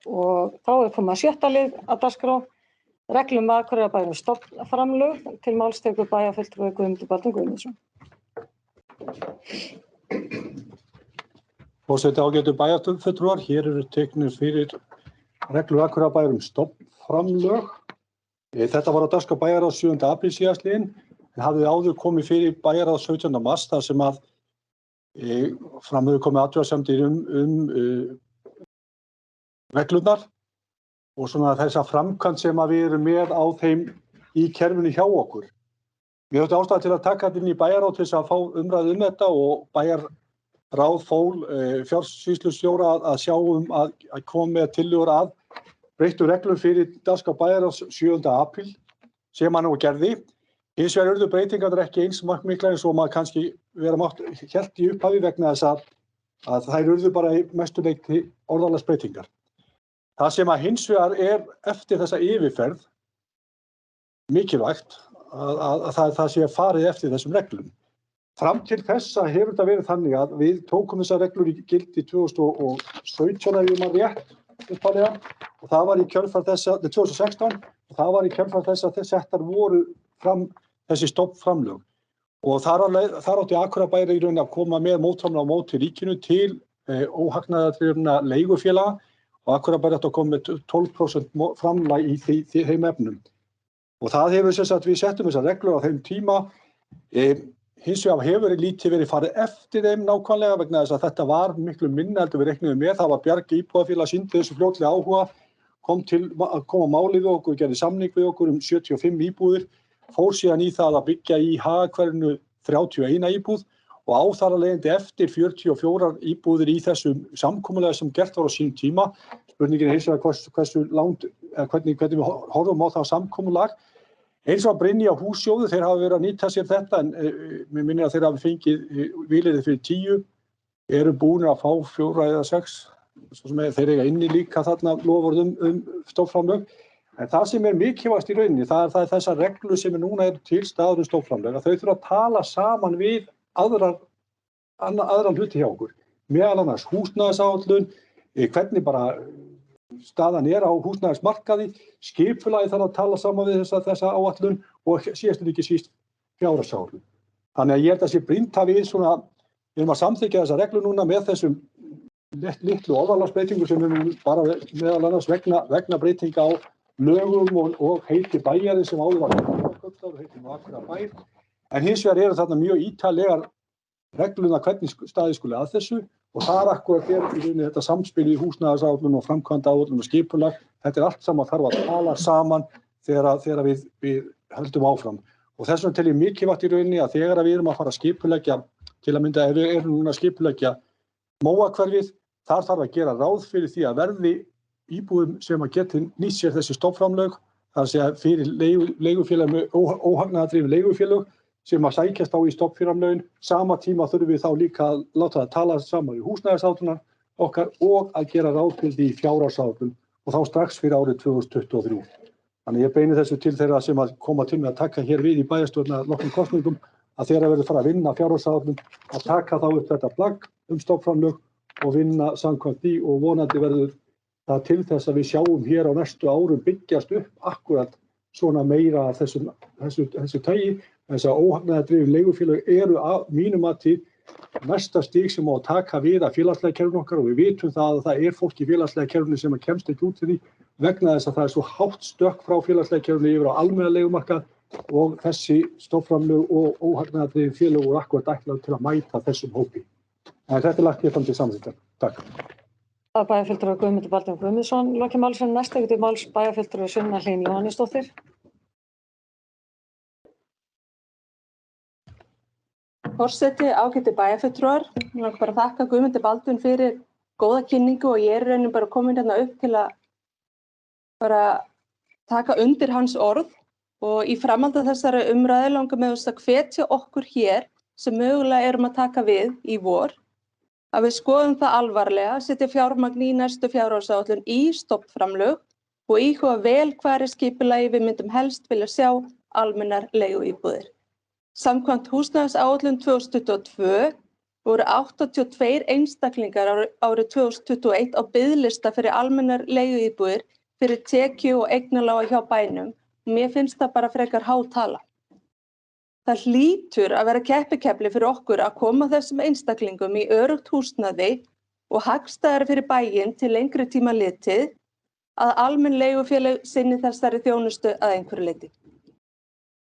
og þá komið að 6. lið að dagskrá, reglum Akureyrarbæjar stofnframlög, til máls tekur bæjarfulltrúi Guðmundur Baldvin Guðmundsson. Forseti, ágætu bæjarfulltrúar, hér eru teknir fyrir reglur Akureyrarbæjar stofnframlög. Þetta var á dagskrá bæjarráðs 7. apríl síðastliðinn, en hafði áður komið fyrir bæjarráðs 17. mars þar sem að fram hefur komið athugasemdir reglurnar og svona þessa framkvæmd sem að við erum með á þeim í kerfinu hjá okkur. Mér þótti ástæða til að taka þetta inn í bæjarráð til þess að fá umræðu þetta og bæjarráð fól fjársýslustjóra að sjá að koma með tillögur að breyttu reglur fyrir dagskrá bæjarráðs 7. apríl sem hann nú gerði. Hins vegar urðu breytingarnar ekki eins miklar eins og maður kannski hélt í upphafi vegna þess að þær urðu bara í mestu leyti orðalagsbreytingar. Það sem að hins vegar eftir þessa yfirferð mikilvægt að það sé farið eftir þessum reglum. Fram til þessa hefur þetta verið þannig að við tókum þessar reglur í gildi 2017 ef ég man rétt upphaflega og það var í kjölfar þessa 2016 og það var í kjölfar þess að settar voru fram þessi stofnframlög og þar átti Akureyrarbær í rauninni að koma með mótframlag á móti ríkinu til óhagnaðardrifinna leigufélaga og Akureyrarbær átti að koma með 12% framlag í þeim efnum. Og það hefur sem sagt við settum þessar reglur á þeim tíma. Hins vegar hefur lítið verið farið eftir þeim nákvæmlega vegna þess að þetta var miklu minna heldur við reiknuðum með. Það var Bjarg íbúðafélag sýndi þessu fljótlega áhuga, kom á málið við okkur, gerði samning við okkur 75 íbúðir, fór síðan í það að byggja í Hagahverfinu 31 íbúð og á þar að leiðandi eftir 44 íbúðir í þessum samkomulagi sem gert var á sínum tíma. Spurningin hins vegar hversu langt, hvernig við horfum á það samkomulag. Eins og að Brynja hússjóður, þeir hafa verið að nýta sér þetta en mér minnir að þeir hafi fengið vilyrði fyrir 10, eru búnir að fá 4 eða 6, svo sem þeir eiga inni líka þarna loforð stofnframlög. En það sem mikilvægast í rauninni, það er þessar reglur sem núna til staðar stofnframlög, að þau þurfa að tala saman við aðra hluti hjá okkur. Meðal annars húsnæðisáætlun, hvernig bara staðan á húsnæðismarkaði, skipulagið þarf að tala saman við þessa áætlun og síðast en ekki síst fjárhagsáætlun. Þannig að ég held að sé brýnt að við erum að samþykkja þessa reglu núna með þessum litlu orðalagsbreytingu sem bara meðal annars vegna breytinga á lögum og heiti bæjarins sem áður var og heiti Akureyrarbær. En hins vegar eru þarna mjög ítarlegar reglurnar hvernig staðið skuli að þessu og það akkúrat í rauninni þetta samspil í húsnæðisáætlun og framkvæmdaáætlun og skipulag. Þetta allt saman þarf að tala saman þegar við höldum áfram. Og þess vegna tel ég mikilvægt í rauninni að þegar við erum að fara að skipuleggja, til að mynda ef við erum núna að skipuleggja Móahverfið, þar þarf að gera ráð fyrir því að verði íbúðum sem að geti nýtt sér þessi stofnframlög, það að segja fyrir leigufélög með óhagnaðardrifin leigufélög sem að sækjast á í stofnframlögin. Sama tíma þurfum við þá líka að láta það tala saman í húsnæðisáætlunar okkar og að gera ráð fyrir því í fjárhagsáætlun og þá strax fyrir árið 2023. Þannig ég beini þessu til þeirra sem að koma til með að taka hér við í bæjarstjórn að loknum kosningum að þeirra verður fara að vinna fjárhagsáætlun að taka þá upp þetta plagg stofnframlög og vinna samkvæmt því og vonandi verður það til þess að við sjáum hér á næstu árum byggjast upp akkurat svona meira af þessu tagi. Þess að óhagnaðardrifin leigufélög eru að mínum mati næsta stig sem á að taka við af félagslega kerfinu okkar og við vitum það að það fólk í félagslega kerfinu sem kemst ekki út til því vegna þess að það svo hátt stökk frá félagslega kerfinu yfir á almenna leigumarkað og þessi stofnframlög og óhagnaðardrifin félög voru akkurat ætlað til að mæta þessum hópi. En þetta lagt ég fram til samþykktar. Takk. Það bæjarfulltrúi Guðmundur Baldvin Guðmundsson. Lokið máls næsta til máls bæjarfulltrúi Sunna Hlín Jóhannesdóttir. Forseti, ágætu bæjarfulltrúar. Ég langar bara að þakka Guðmundi Baldvin fyrir góða kynningu og ég raunin bara komin hérna upp til að bara taka undir hans orð og í framhaldi af þessari umræðu langar mig að hvetja okkur hér sem mögulega erum að taka við í vor að við skoðum það alvarlega, setja fjármagn í næstu fjárhagsáætlun í stofnframlög og íhuga vel hvar skipulagi við myndum helst vilja sjá almennar leiguíbúðir. Samkvæmt húsnæðisáætlun 2022 voru 82 einstaklingar árið 2021 á biðlista fyrir almennar leiguíbúðir fyrir tekju- og eignalága hjá bænum. Mér finnst það bara frekar há tala. Það hlýtur að vera keppikefli fyrir okkur að koma þessum einstaklingum í öruggt húsnæði og hagstæðara fyrir bæinn til lengri tíma litið að almenn leigufélög sinni þessari þjónustu að einhverju leyti.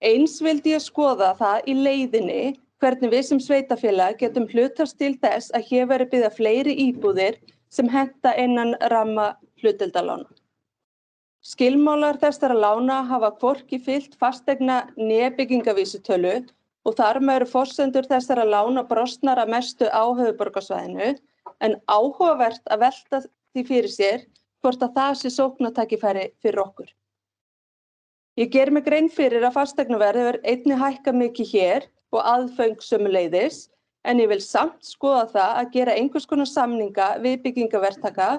Eins vildi ég skoða það í leiðinni hvernig við sem sveitarfélag getum hlutast til þess að hér verði byggðar fleiri íbúðir sem henta innan ramma hlutdeildarlána. Skilmálar þessara lána hafa hvorki fylgt fasteigna né byggingavísitölu og þar með eru forsendur þessara lána brostnar að mestu á höfuðborgarsvæðinu, en áhugavert að velta því fyrir sér hvort að það sé sóknartækifæri fyrir okkur. Ég geri mig grein fyrir að fasteignaverð hefur einnig hækkað mikið hér og aðföng sömuleiðis, en ég vil samt skoða það að gera einhvers konar samninga við byggingaverktaka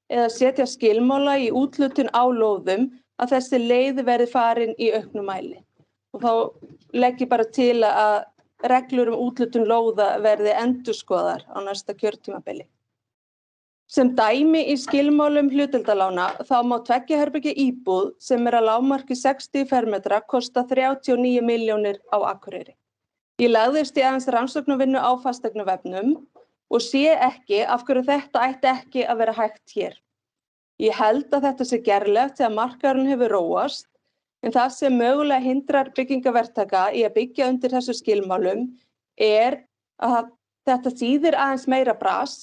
eða setja skilmála í úthlutun á lóðum að þessi leið verði farin í auknum mæli. Og þá legg ég bara til að reglur úthlutun lóða verði endurskoðar á næsta kjörtímabili. Sem dæmi í skilmálum hlutdeildarlána þá má 2 herbergja íbúð sem að lágmarki 60 fermetra kosta 39 milljónir á Akureyri. Ég lagðist í aðeins rannsóknarvinnu á fasteignavefnum og sé ekki af hverju þetta ætti ekki að vera hægt hér. Ég held að þetta sé gerlegt þegar markaðurinn hefur róast, en það sem mögulega hindrar byggingaverktaka í að byggja undir þessu skilmálum er að þetta þýðir aðeins meira bras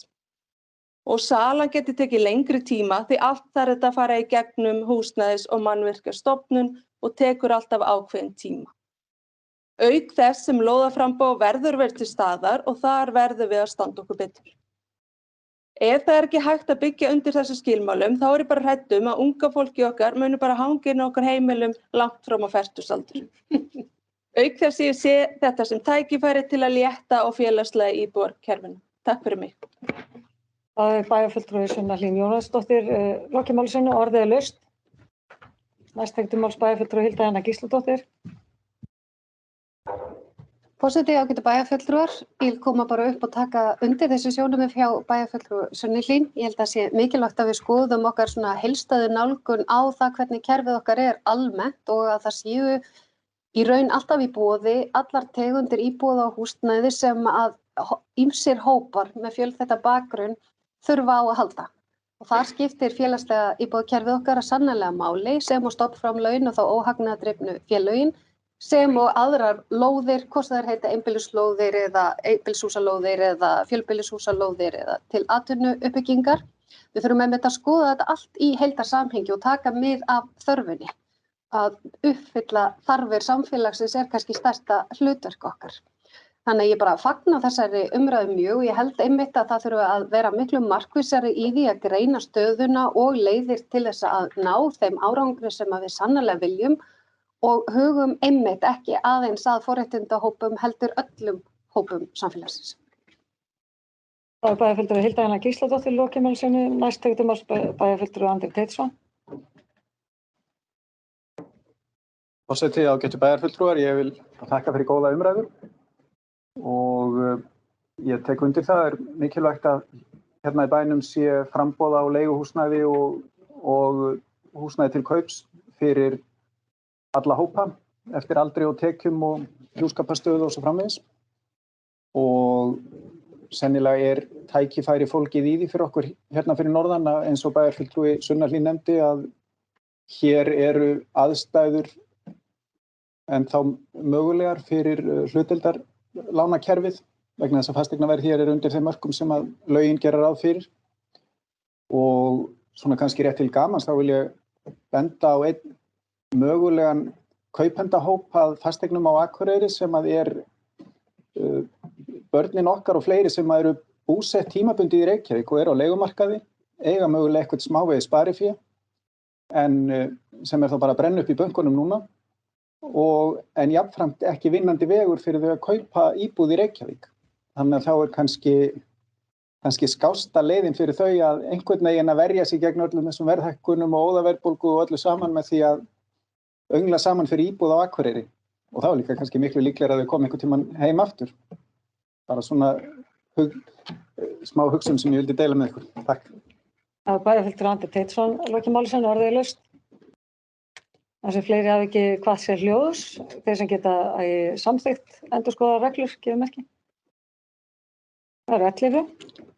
og salan geti tekið lengri tíma því allt þarf þetta að fara í gegnum húsnæðis- og mannvirkjastofnun og tekur alltaf ákveðinn tíma. Auk þess sem lóðaframboð verður verið til staðar og þar verður við að standa okkur betur. Ef það er ekki hægt að byggja undir þessu skilmálum, þá er ég bara hrædd að unga fólki okkar muni bara hanga inn á okkar heimilum langt fram á fertugsaldur. Auk þess ég sé þetta sem tækifæri til að létta á félagslega íbúðarkerfinu. Takk fyrir mig. Það er bæjarfulltrúi Sunna Hlín Jónasdóttir, lokið máli sínu, orðið er laust. Næst máls bæjarfulltrúi Hilda Jana Gísladóttir. Forseti, ágætu bæjarfulltrúar, ég vil koma bara upp og taka undir þessi sjónarmið hjá bæjarfulltrúi Sunnu Hlín. Ég held að sé mikilvægt að við skoðum okkar svona heildstæðu nálgun á það hvernig kerfið okkar er almennt og að það séu í raun alltaf í boði allar tegundir íbúða og húsnæði sem að ýmsir hópar með fjölþætta bakgrunn þurfa á að halda. Og þar skiptir félagslega íbúðakerfið okkar að sannarlega máli sem og stofnframlögin og þá óhagnaðardrifnu félögin sem og aðrar lóðir, hvort þær heita einbýlislóðir eða einbýlishúsalóðir eða fjölbýlishúsalóðir eða til atvinnuuppbyggingar. Við þurfum einmitt að skoða þetta allt í heildarsamhengi og taka mið af þörfinni. Að uppfylla þarfir samfélagsins er kannski stærsta hlutverk okkar. Þannig að ég bara fagna þessari umræðu mjög og ég held einmitt að það þurfi að vera miklu markvissari í því að greina stöðuna og leiðir til þess að ná þeim árangri sem að við sannarlega viljum og hugum einmitt ekki aðeins að forréttindahópum heldur öllum hópum samfélagsins. Það er bæjarfulltrúi Hilda Jana Gísladóttir, lokið máli sínu, næst máls bæjarfulltrúi Andri Teitsson. Forseti, ágætu bæjarfulltrúar, ég vil þakka fyrir góða umræðu og ég tek undir það er mikilvægt að hérna í bænum sé framboð á leiguhúsnæði og húsnæði til kaups fyrir alla hópa eftir aldri og tekjum og hjúskaparstöðu og svo framvegis. Og sennilega er tækifæri fólkið í því fyrir okkur hérna fyrir norðan eins og bæjarfulltrúi Sunna Hlín nefndi að hér eru aðstæður en þá mögulegar fyrir hlutdeildarlánakerfið vegna þess að fasteignaverð hér er undir þeim mörkum sem að lögin gera ráð fyrir. Og svona kannski rétt til gamans þá vil ég benda á einn mögulegan kaupendahóp að fasteignum á Akureyri sem að er börnin okkar og fleiri sem eru búsett tímabundið í Reykjavík og eru á leigumarkaði, eiga mögulega eitthvað smávegis sparifé en sem er þá bara að brenna upp í bönkunum núna en jafnframt ekki vinnandi vegur fyrir þau að kaupa íbúð í Reykjavík. Þannig að þá er kannski skásta leiðin fyrir þau að einhvern veginn að verja sig gegn öllum þessum verðhækkunum og óðaverðbólgu og öllu saman með því að öngla saman fyrir íbúð á Akureyri og þá er líka kannski miklu líklegra að þau koma einhvern tímann heim aftur. Bara svona smá hugsun sem ég vildi deila með ykkur. Takk. Bæjarfulltrúi Andri Teitsson lokið máli sínu orðalaust. Þar sem fleiri hafi ekki hvað sér hljóðs, þeir sem geta samþykkt endurskoðaðar reglur, gefið merki. Það eru 11.